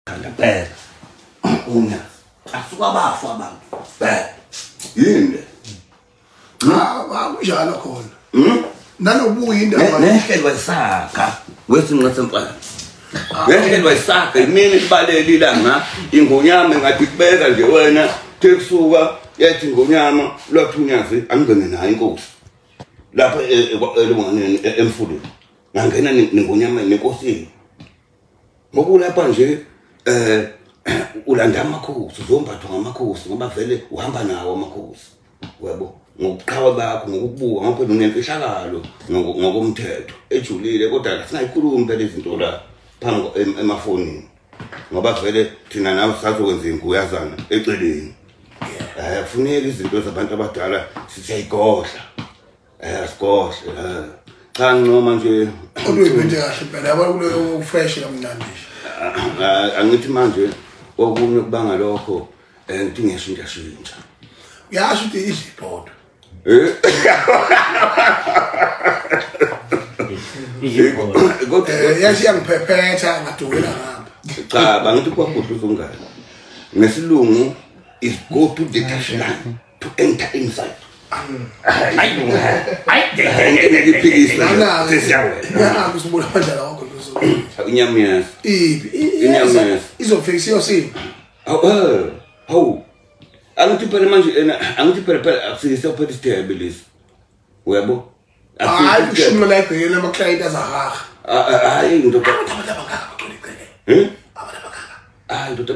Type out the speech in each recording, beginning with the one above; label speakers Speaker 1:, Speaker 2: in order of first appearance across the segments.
Speaker 1: Bad. Una. Asuka bafu abantu. Bad. Yini?
Speaker 2: Kunjalo khona. Nanobuyi indaba
Speaker 1: nehlelwa isaka wesinqa semfana. Nehlelwa isaka imini ibaleli ilanga ingonyama ngathi kubeka nje wena tekusuka yathi ingonyama lwathunyazi angibene nayo inkosi. Lapha elungane emfuleni. Ngangena nengonyama nenkosini. Ngokulapha nje ulanda amakhosi uzombathwa ngamakhosi ngoba vele uhamba nawo amakhosi. Yebo. Ngokuqhawa bakho ngokubuka ngapha unemfishakalo ngokomthetho ejulile kodwa singayikhulumi phela izinto la phambi emafonini ngoba vele thina nawe sizokwenza inguyazana eceleni kufuneka izinto zabantu abadala siyayigodla sigodle cha noma nje
Speaker 2: uyiphethe kahle phela yabo kulo fresh kamnandi
Speaker 1: angithi manje okunye kubanga lokho ngithi ngiyashintsha
Speaker 2: uyasho ukuthi iziphoto yasiyangiphepheta ngadukela ngapha
Speaker 1: cha bangithi kwakuhle uzongane ngesilungu is go to the cash line to enter inside
Speaker 2: usibona kanjalo wakho
Speaker 1: inyama
Speaker 2: izofika siyosini
Speaker 1: angithi phela manje angithi phela akusiyisa phela istabilis uyabo
Speaker 2: hayi ushuma la ibhekele ama client azahaha
Speaker 1: hayi ndoda hayi ndoda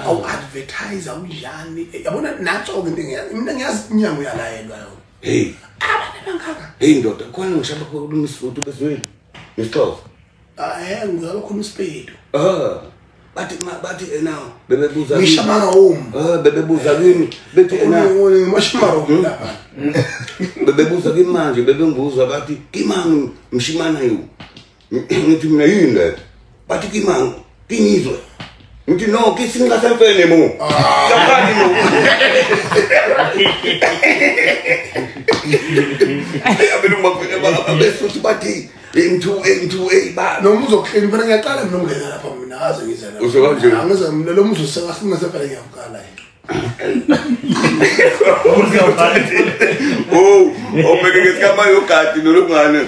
Speaker 2: awu advertise unjani yabona natso ke mina ngiyazi inyango yalayelwa
Speaker 1: hey
Speaker 2: abantu bangaka
Speaker 1: hey ndoda khona ngishaba khona umsuthu bezweni ngisixoxa
Speaker 2: ngizalo khona isipedo
Speaker 1: bathi now bebebuza
Speaker 2: ngishamara home
Speaker 1: bebebuza kimi bethi
Speaker 2: mashimaro lapha
Speaker 1: bebebuza kimi manje bebenguzwa bathi kimani mshimana yu ngithi mina yini bathi kimani kinizwe ngithi no kisingasemfene mo yakani mo abelu mafene abesuthi bathi into ba
Speaker 2: noma uzokuhleni phela ngiyaqala mina ngingena lapha mina aze ngizela
Speaker 1: uzokanje
Speaker 2: angize mina lo muzo sengase phela ngiyaqala
Speaker 1: obeke ngesikama yogadi nolongane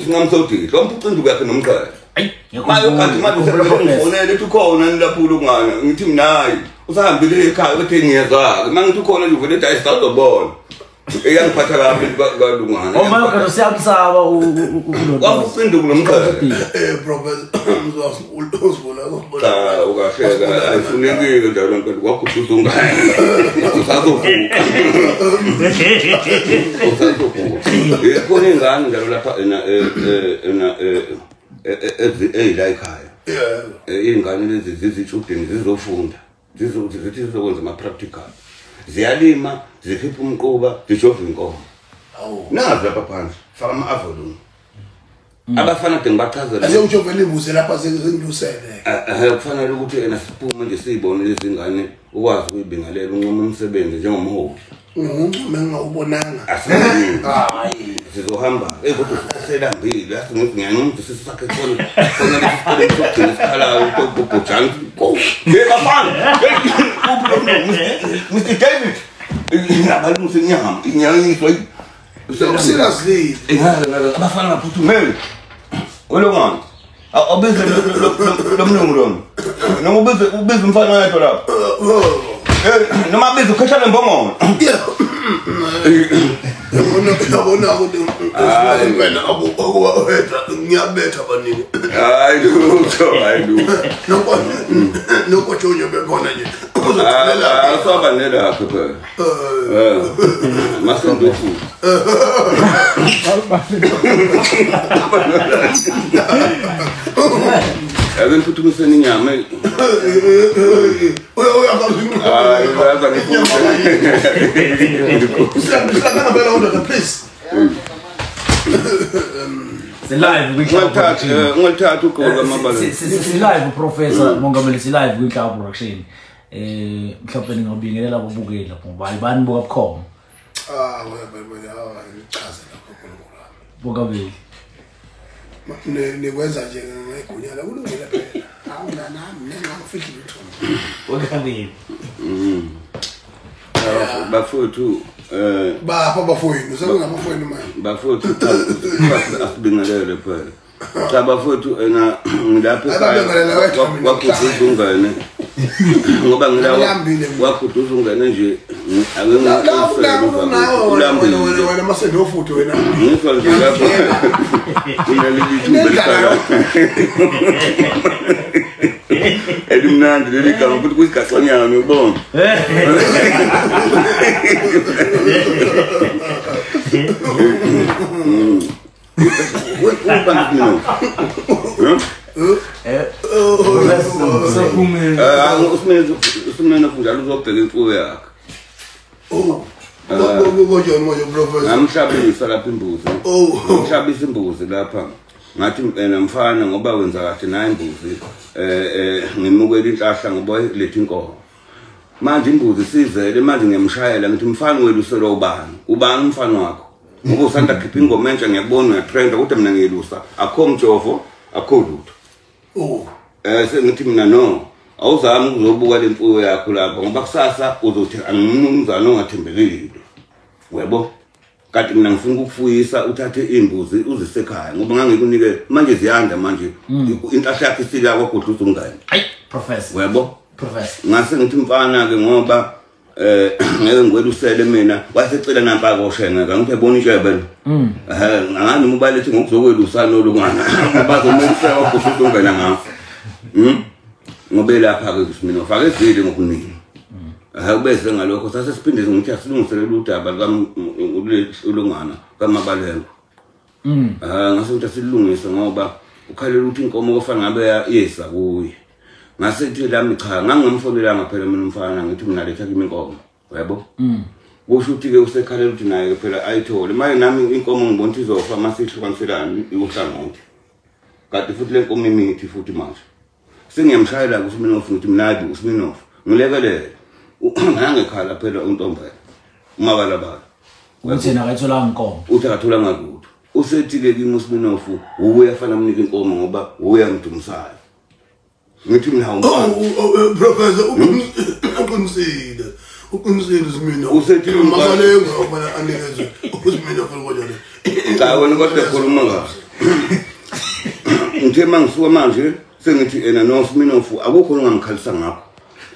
Speaker 1: singamsawuthi lo mphucinduku yakhe nomqala mayo kanti manje usefonele ethi khona lapho ulungane ngithi minayi usahambile ekhaya bethe ngiyezwa mangithi khona nje uvele ethi ayisazobona eyangiphatha kabi kalungana
Speaker 3: mayo kanti siyamsaba
Speaker 1: wakucinduku nomqala
Speaker 2: professor uzibona
Speaker 1: cha ukahleka ayifunekile njalo nto kwakhuthuza ungane usazovuka khona ingane njalo lapha la ekhaya ingane lezi zizitshudeni zizofunda zithi zizokwenza ama-practical ziyalima zikhipha umquba zijova inkomo nazi lapha phansi faka ama-avalon abafana de ngibachazela
Speaker 2: asiyongijovela imbuzi lapha sengidusele
Speaker 1: kufanele ukuthi siphume nje siyibone lezi ngane ukwazi ukuyibingelela uncoma umsebenzi njengomholi
Speaker 2: ngingawubonanga
Speaker 1: hayi sizohamba kodwa selambile asingithi ngiyanomntu sisakhe khona lesicela isikhalayo ubhojani bafana Mr. David abalungisa inyama
Speaker 2: seriously
Speaker 1: abafana baphuthumele olongana awubeze lo mlungu lona noma ubeze umfana wakhe lapha noma bize ukhashana imbongolo
Speaker 2: yabona ukuthi wena akuwetha ngiyabetha abaningi
Speaker 1: hayi
Speaker 2: nokho jonyo bekhona nje
Speaker 1: asaba nelapha phela masendofu Haven't put to sending a man.
Speaker 3: Live live professor Mongameli si live kwinhlaba production mhlawumbe ngingabingelela ababukeli lapho ngoba ibani buka bukhoma
Speaker 2: ngichaze lapho
Speaker 3: Mongameli
Speaker 2: nikwenza nje ngegunya la kulungile phela ngingafihli lutho
Speaker 3: Wakangeni.
Speaker 1: Bafowethu
Speaker 2: bapha bafowethu sekungabafowethu manje
Speaker 1: bafowethu asibingelele phela cha bafowethu ngilapha ekhaya wakuduza ungane ngoba ngilawa wakuduza ungane nje
Speaker 2: ulambile wena masendofutho wena
Speaker 1: ngizwa nje lapho kunelithumbe elimnandi leli gama futhi kuyigaxanyana ubona Usumene kunjalo uzobheka imfuyo yakhe. Ngamhlabisa lapha imbuzi. Ngamhlabisa imbuzi lapha. Ngathi mfana ngoba wenza kahle nayo imbuzi ngimukela inhlahla ngoba letha inkomo. Manje imbuzi sizele manje ngiyamshayela ngithi mfana welusela ubani umfana wakho. Ngoba usanda khipha ingoma entsha ngiyabona uyatrenda kodwa mina ngiyelusa akho mjovo akho lutho. Sengithi mina no awuzami ukuzobuka lemfuyo yakho lapha ngoba kusasa uzothi angimnumzana ongathembekile. Webo kanti mina ngifuna ukufuyisa uthathe imbuzi uzisekhaya ngoba ngangikunike manje ziyanda manje inhlahla yakhe isila kwagudluza ungane.
Speaker 3: Hayi professor.
Speaker 1: Webo
Speaker 3: professor.
Speaker 1: Ngase ngithi mfana ke ngoba ngeke ngikwelusele mina wasecela nampa koshenge ngangibona intshebe ngani umubalethi ngokuzokwelusana olungana bazomukisa wakudluza ungane ngafo. Ngoba lapha ke mina ufake izile ngokuningi. Ubese ngalokho sase siphinde ngithi asilungiselele udaba ulungana kamabalengo. Ngase ukuthi asilungise ngoba ukhalela ukuthi inkomo kofana ngabe yesa kuye. Ngase ithi lami cha ngangimfonela ngaphela mina umfana ngithi mina letha kimi inkomo. Yebo? Kusho ukuthi ke usekhalela ukuthi naye phela ayithole. Manje nami inkomo ngibona ukuthi izofa masihlukanisela ihlangothi. Kanti futhi le nkomo imithi futhi manje. Sengiyamshayela kuSminoff ngithi mnadi uSminoff ngilekelele ngangekhala phela untombela umabalabala
Speaker 3: uthi nakathola inkomo
Speaker 1: uthi akathola ngalutho usethi ke kimi uSminoff uyafana umnika inkomo ngoba uyamdumisayo ngithi mina
Speaker 2: professor uqinisile uSminoff
Speaker 1: usethi
Speaker 2: umabalengo ngoba anikeze uSminoff ngoba
Speaker 1: cha wena kodwa khuluma ngaso ngithe mangisuka manje sengithi ena no Sminoff akukho ongangikhalisa ngakho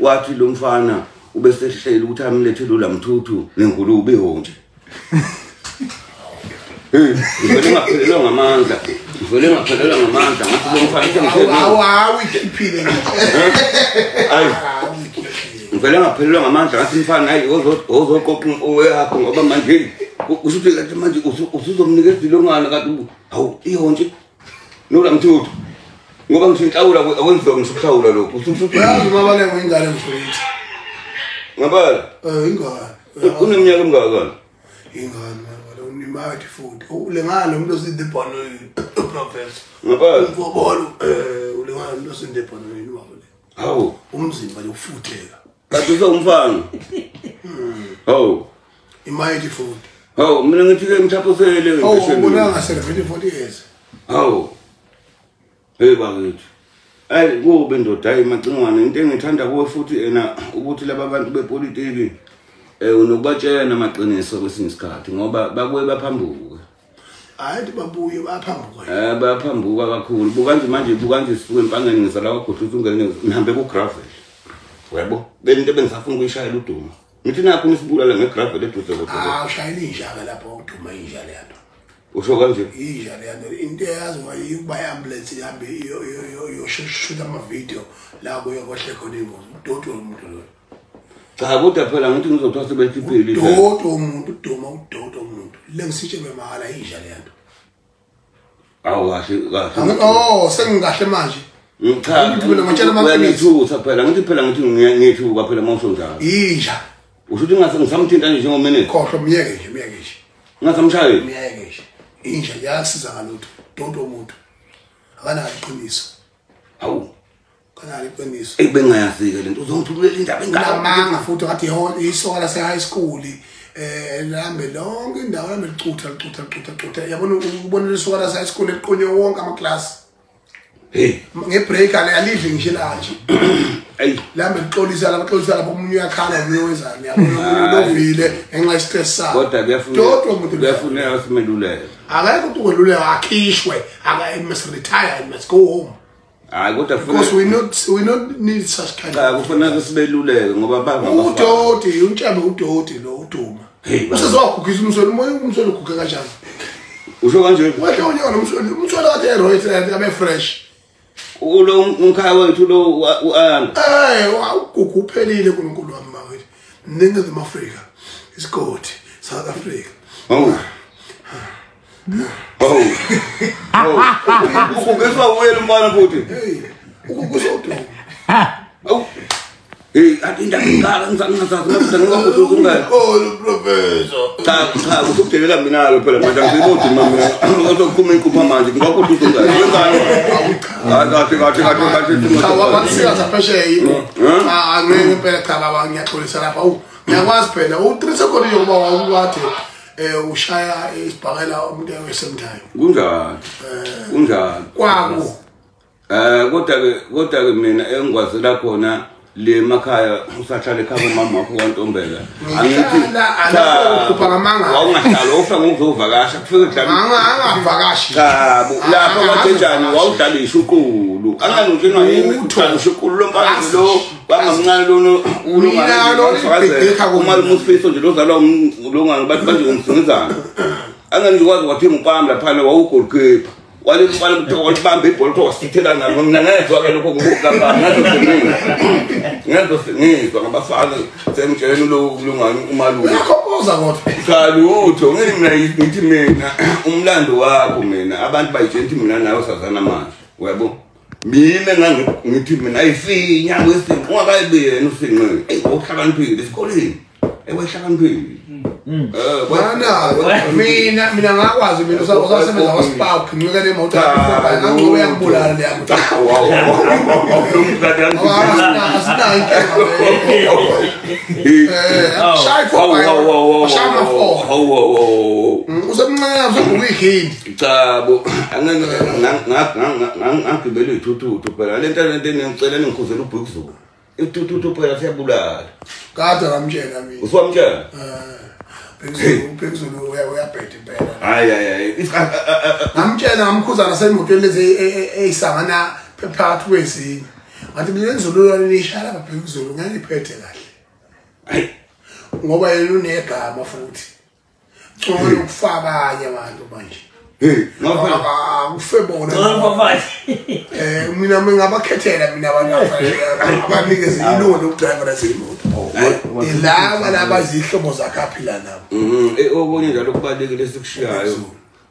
Speaker 1: wathi lo mfana ubesehlela ukuthi amlethele lamthuthu nengulube ihonje ngivele ngaphelelwa ngamandla ngathi lo mfana sengithele
Speaker 2: iphile
Speaker 1: ayi ngivele ngaphelelwa ngamandla ngathi mfana hayi ozoqoqa yakho ngoba manje usuthi kathi manje usuzomnikeza ilongana kanti hawu ihonje nolamthuthu ngoba ngisinhlawula akwenziwa ngisuhlawula lokho
Speaker 2: usuthi umabalengo ingane mfowethu
Speaker 1: ngabala
Speaker 2: ingane
Speaker 1: kuneminyaka emingaka
Speaker 2: ingane unimathi futhi ulengana umuntu osidebhano professor
Speaker 1: ngabala
Speaker 2: ngobolo ulengana umuntu osidebhano wabona
Speaker 1: hawo
Speaker 2: umzimba ufutheka
Speaker 1: kanti usomfana hawo
Speaker 2: imathi futhi
Speaker 1: hawo mina ngithi ke mthaphosele
Speaker 2: ubona ngasele 40 years
Speaker 1: hawo hey bakithi ayi kube ndoda ayimacingwane into engithanda kuwe futhi ena ukuthi laba bantu bepolitiki unokubatshela amaqiniso kwesinye isikhathi ngoba bakuye baphambuka
Speaker 2: hayi babuye baphambuka
Speaker 1: baphambuka kakhulu bukanje manje sisuke empangeni ngizala kwagudluza ungene ngihambe ku gravel webo bento bengisafuna ukuyishayela udumo ngithi nakho nisibulala ngegravel eduze kodwa
Speaker 2: ushayela injaka lapho uduma injala yanto
Speaker 1: usho kanje
Speaker 2: injala yanto into yazi wayiba ambulance ihambe yoshushuta ama video la kuyokohle khona ingozi udodo umuntu lo
Speaker 1: cha kodwa phela ngithi ngizothatha sebethiphile
Speaker 2: udodo umuntu lengisitshe bemahala injala yanto
Speaker 1: awu kahle
Speaker 2: sengingahle manje
Speaker 1: cha ngitshela phela ngithi ngiyethuka phela mawusho njalo
Speaker 2: inja
Speaker 1: ushuthi ngase ngisamthinta nje njengomenezi
Speaker 2: khohlwa miyeke nje
Speaker 1: ngasamshayela
Speaker 2: miyeke nje inja yasiza ngalutho dodo umuntu akana iqiniso
Speaker 1: awu
Speaker 2: kana iqiniso
Speaker 1: ebengayazike lento uzongithulela indaba
Speaker 2: engamanga futhi ngathi isoka lase high school lambe lonke indawo lambe licutha yabona ubona isoka lase high school eqonye wonke ama class ngebreak alidli ngisho lanje lambe xolisa lapho umuntu uyakhala uyowenzani yabona lovile enxa stress sakhe
Speaker 1: kodwa kuyafuneka simeluleke
Speaker 2: akekho ukuthi weluleka akhishwe must retire and must go home
Speaker 1: hayi kodwa
Speaker 2: because we not need such kind
Speaker 1: of kufanele sibeluleke ngoba banga
Speaker 2: udoti untshame udoti lo uduma usezwakhukisa umsolo ukhukhe kanjani
Speaker 1: usho kanje
Speaker 2: wahle unyona umsolo kade eroyit abe fresh
Speaker 1: ulo umkhaya wethu lo uanda
Speaker 2: ukuphelile kuNkulunkulu wami mawethu Ningizimu Afrika is God South Africa
Speaker 1: ukugezwa wena mbana futhi
Speaker 2: ukukuzodo
Speaker 1: atinda ngala ngizakuzazi ngakuzungala professor cha ukudelela mina lo phela manje ngizibodi mina ngozokuphuma inkupha manje ngakuzungala kathi
Speaker 2: awabasiya zaphesheya angeke phela cha baba ngiyaxolisa lapha ngiyakwazi phela u3 seconds yokuba wakwathi ushaya isibhakela umuntu wesemthayo
Speaker 1: kunjani
Speaker 2: kwako
Speaker 1: kodwa ke mina engikwazi la khona le makhaya usahlala ekhaya mama wakho kaNtombela
Speaker 2: angithi la ukhupha ngamanga
Speaker 1: awungahlala ufika ngizovakasha kufike
Speaker 2: angavakashi
Speaker 1: lapho kwathejani wawudalisha uqulu anganonjena yini udalisha uqulu lomphathi lo bangamncane lo uma umfiso nje lozalwa longani bathi manje umsingizana anganjikwazi wathenga umpamla phana wawugolkeeper walibamba ibhola wasithela nalo mina ngezwe ke lokho ngokugamba ngezwe ngabafana semtshela lo kulungani umalume
Speaker 2: yakhoza kodwa
Speaker 1: salutho ngini mina ngithi mina umlando wakho mina abantu bayijenthi mina nawe sazana manje uyabo mina ngithi mina ayifinya wesinto ungakayibiyena usinqe uhlakaniphile esikoleni ewehlakaniphile mina ngakwazi mina usasebenza waspark ngike le moto ngoba yakubulala le yakuthi usemncane usebuweekend chabo ngagibele ithuthu phela lento ngicela ngikhuzela ubhekuzulu ithuthu phela siyabulala
Speaker 2: kade ngamtshela mina
Speaker 1: uswamtshela
Speaker 2: Phezulu uyabhethe impela
Speaker 1: hayi
Speaker 2: ngamtshela ngamkhuza nasemotweni lezi eyisangana phakathi kwezinye ngathi mina ngizolula lishala lapha phezulu ngangiphethe kahle
Speaker 1: hayi
Speaker 2: ngoba yena unegama futhi ngcono ukufaka abanye abantu manje ngafebona mina ngingabakhethela mina abantu abanikeze ilona ukudriver ezimoto ilaba labazihlobo zakhaphila nabo
Speaker 1: okunye njalo kubalekile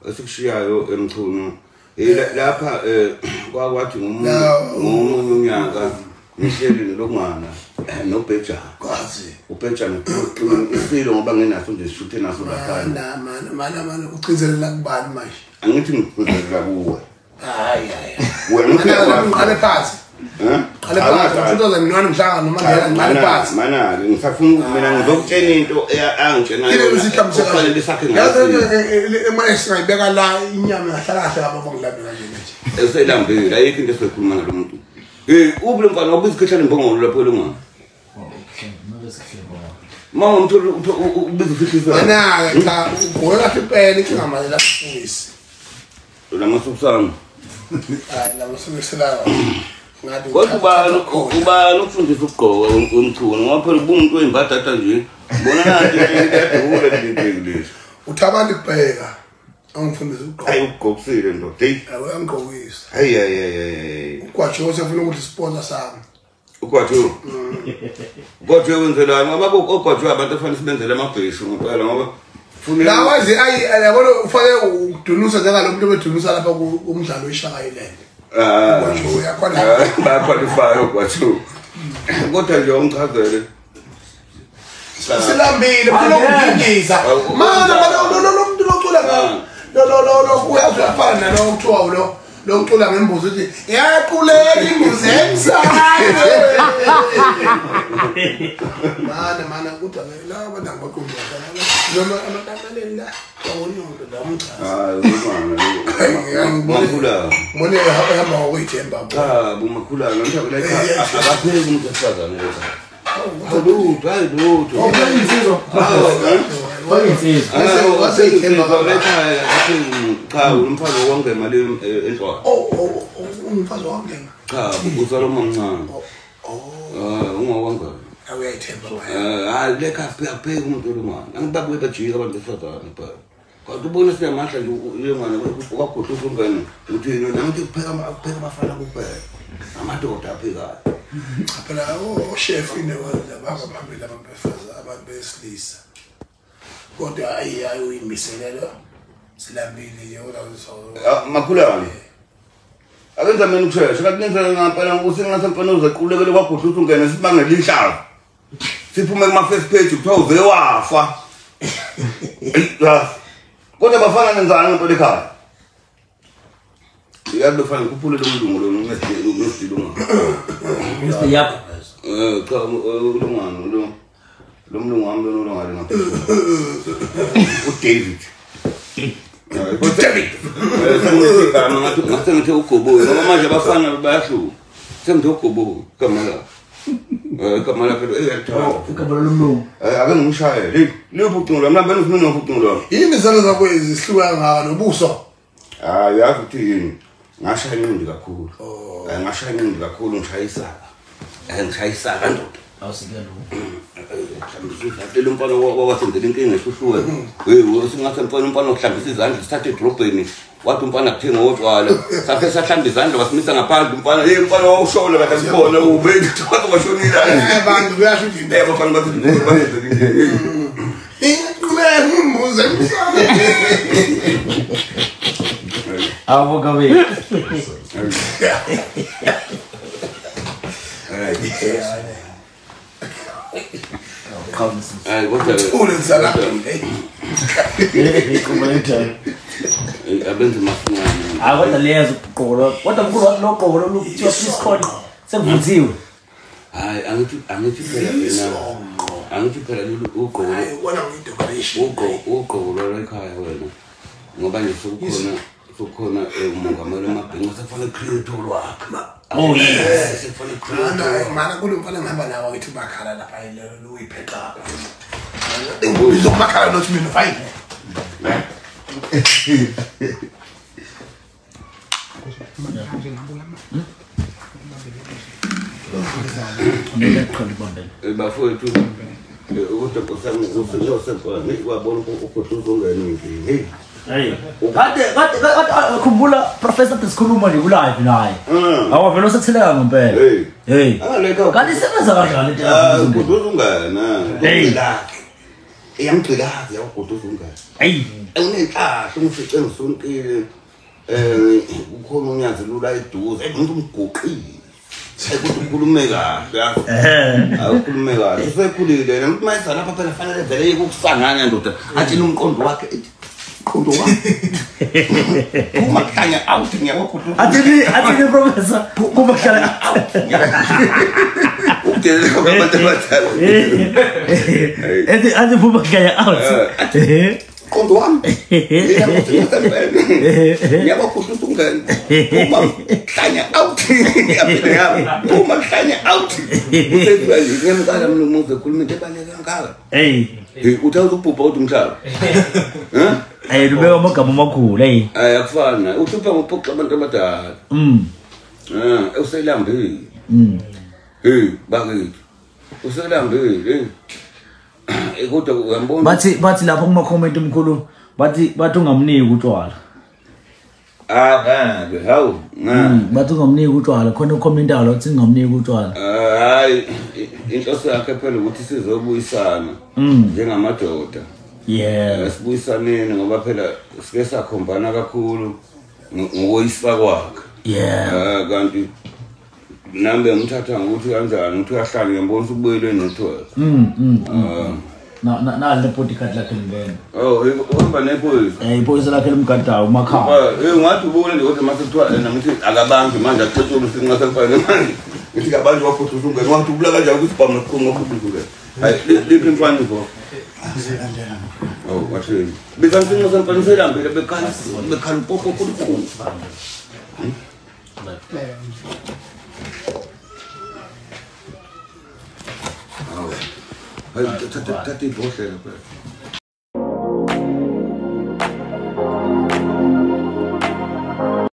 Speaker 1: esikushiyayo emchuno lapha kwakwathi ngomunye unyaka ngihleli lokungana nobheja
Speaker 2: kwazi
Speaker 1: ubhejana usilo ngoba ngenaso nje sishuthe naso lapha
Speaker 2: mana ucinzelela kubani manje
Speaker 1: angithi ngikucinzelela kuwe
Speaker 2: hayi
Speaker 1: wena
Speaker 2: uqale phansi qale phansi 2009 mhlanga noma ngale phansi
Speaker 1: mana ngisafuna mina ngizokutshela into angitshena
Speaker 2: kufanele sakhe ngazi emayesi ngayibeka la inyama yahlala kahle ababongilabela nje
Speaker 1: eselambile ayikho into esikhuluma ngalo muntu ubule mfana wabuzikhethela imbongolo lapho longana mama umtholo ubizifihlisa
Speaker 2: mana cha ubhola kahle impela icingamali la sifungisi
Speaker 1: lamasubsana
Speaker 2: hayi lamasubisela ngathi
Speaker 1: ubani ukufundisa ukugqoka umthuno ngoba phela umuntu oyimbatata nje bona nathi iyadula lezi
Speaker 2: uthabani kubheka angifundisa ukugqoka
Speaker 1: hayi ukugqokisile ndoda hey
Speaker 2: angigqokisa
Speaker 1: hayi
Speaker 2: ukwathi usefuna ukuthi sponsor sami
Speaker 1: ukwathi kodwa wenzelani ngoba ukwathi abantu afanele sibenzele amabheshu ngempela ngoba
Speaker 2: la wazi yabona ufake udunusa njengalomuntu obedunusa lapha kumdlalo weShaka Island kwathi uyakhona
Speaker 1: bayaqualify ukwathi kodwa nje umchazele
Speaker 2: silambile kulokudingiza mana lo muntu locula lo kuyafana nalo kuthiwa lo ucula ngembuzi uthi yaquleka imbuzi emsana mana kuthi la abantu angibaquleka noma amatangaleni la awonyondo la umchaza
Speaker 1: Makhula.
Speaker 2: Mone hamba ngokuyitemba.
Speaker 1: Bumakhula ngithatha la akapheli umuntu esifazane lesa. Hayi. Cha umfazi wonke imali enhlwa.
Speaker 2: Umfazi wonke.
Speaker 1: Cha uzalo omncane. Ungawonga.
Speaker 2: Awuyayithemba.
Speaker 1: Hayi lekha phela umuntu lomama. Angibabuye bajika abantu besifazane phela. Kodwa ubona sinamahla nje uyengane ukwagoduka ungene uthi nami kupheka abafana kuphela. Amadoda aphekayo.
Speaker 2: Phela chef inewala bangaphambili abantu besilisa. Kodwa uyimiselela silambile nje kodwa
Speaker 1: Makhulana. Akenza mina ukushesha kakuninza ngempela usingathi mfana uzequlekele kwagoduka ungene sibangele inhlalo. Siphume kuma first page kuthiwa uze wafa. Kodwa bafana nenzana ngempela ekhaya. Iyadofana kuphule lo mlungu lo ngesidilunga.
Speaker 3: Mr. Yap.
Speaker 1: Cha ulungano lo mlungu wami lo ngale ngaphezulu. uDavid. uDavid. Ngathi uGoboyi ngoba manje abafana bayahluka. Sengithi uGoboyi kamala. Kamala phela eyathawa.
Speaker 3: Igama lomlungu.
Speaker 1: Ake ngimshayele. Liyobucungulo mina bena ufuna ukucungulo.
Speaker 2: Yini izalo zakho ezihluka ngaka nobuso?
Speaker 1: Yazi ukuthi yini. Ngashaya iningi kakhulu. Ngashaya iningi kakhulu ngishayisa. Ngishayisa kandoda.
Speaker 3: Awusikelo.
Speaker 1: Mhlawumbe umfana wakwasenzela inkinga eshushuwe. Usingathi umfana ohlambisa izandla sithathe edrobheni. Wathi umfana kuthenga utshwala. Saphe sahlamba izandla wasimisa ngaphandle umfana. Umfana wawushona kade sibona ubeni kwathi kwashonile.
Speaker 2: Abantu bayasho ukuthi
Speaker 1: abafana bayenza inkinga.
Speaker 2: Muze
Speaker 3: Avoka be.
Speaker 1: Ay, kodwa
Speaker 2: unesala.
Speaker 1: Abenza masinyane.
Speaker 3: Kodwa lezo uqoqolo. Kodwa mkhulu wathi lo qoqolo lokuthiwa please call sekuvuthiwe.
Speaker 1: Hayi angithi phela mina. Angithi phela uqoqolo.
Speaker 2: Wona ngidecoration.
Speaker 1: Uqoqolo ekhaya wena. Ngoba nje sokukhona umongameli emabhenki sekufanele creator wakhe.
Speaker 3: Oh yes.
Speaker 1: Sekufanele creator.
Speaker 2: Mana kulomfana ngihamba nawo ngithi bakhala lapha lo uyipheqa. Ngizokubakhala nothi mina fine.
Speaker 1: Bafowethu ukuthi kusami usesephana ngikwabona ukuthi uzongena nje.
Speaker 3: Hey. Kade khumbula Professor Disikhuluma nje kulive naye. Awavela usethileka ngempela. Hey. Kanti sebenza kanjani into
Speaker 1: ukuthi uzongena.
Speaker 3: Hey.
Speaker 1: Iyamgcilaza ukuthi uzongena.
Speaker 3: Hey.
Speaker 1: Unenhlahla umfice ngisontile. Ukhona unyazi lula eduze umuntu umgoqile. Ukuthi ukhulume kahle yazi. Awukhulume kahle. Usekhulile nomuntu mayisa lapha phela fanele vele yikusangana ndoda. Atshela umqondo wakhe Kondo wa. Kuma kanya out ngiyakho.
Speaker 3: Athi Professor kuma kanya out.
Speaker 1: Ukutela abantu abathala.
Speaker 3: Athi kuma kanya out.
Speaker 1: Kondo wami. Ngiyakho ukuthi ungene. Kuma kanya out. Kuma kanya out. Usebenza ngiyamqala mina umuze khuluma into ebaleka ngaka.
Speaker 3: Hey.
Speaker 1: Uthatha ubhubha uthi umhlaba.
Speaker 3: Lubeka amagama amakhulu hey.
Speaker 1: Akufana. Uhlupha ngophoqa abantu abadala. Useyilambile. Bakithi. Useyilambile. Kodwa uyambona.
Speaker 3: Bathi lapho kuma comment omkhulu bathi ungamniki utshwala.
Speaker 1: Hawu.
Speaker 3: Bathi ungamniki utshwala khona ucommentala uthi ngamniki utshwala.
Speaker 1: Hayi inhloso yakhe phela ukuthi sizobuyisana njengamadoda.
Speaker 3: Yeah.
Speaker 1: Sibuyisaneni ngoba phela sike sakhombana kakhulu ngoyisa kwakhe.
Speaker 3: Yeah.
Speaker 1: Kanti nambe ngithatha ukuthi kanjani ukuthi uyahlala ngiyambona ukubuyele no12.
Speaker 3: Na le podcast lakhe ngene.
Speaker 1: Uhamba nephoyisa.
Speaker 3: Iphoyisa lakhe limgadayo umakhaya.
Speaker 1: Ngathi ubone nje ukuthi mase kuthiwa namithi akabangi manje axoxula usinqasa mfana manje. Ngithi kabantu waphutha ungene wathi ubula kanjani ukuthi bhamu nokuqonqa ukuthi ungene. Hayi liphi imfanelo?
Speaker 2: Azilandela.
Speaker 1: Oh, masih. Bukan cuma sampai seram, bukan pokok kudu. Oh, tadi bos saya.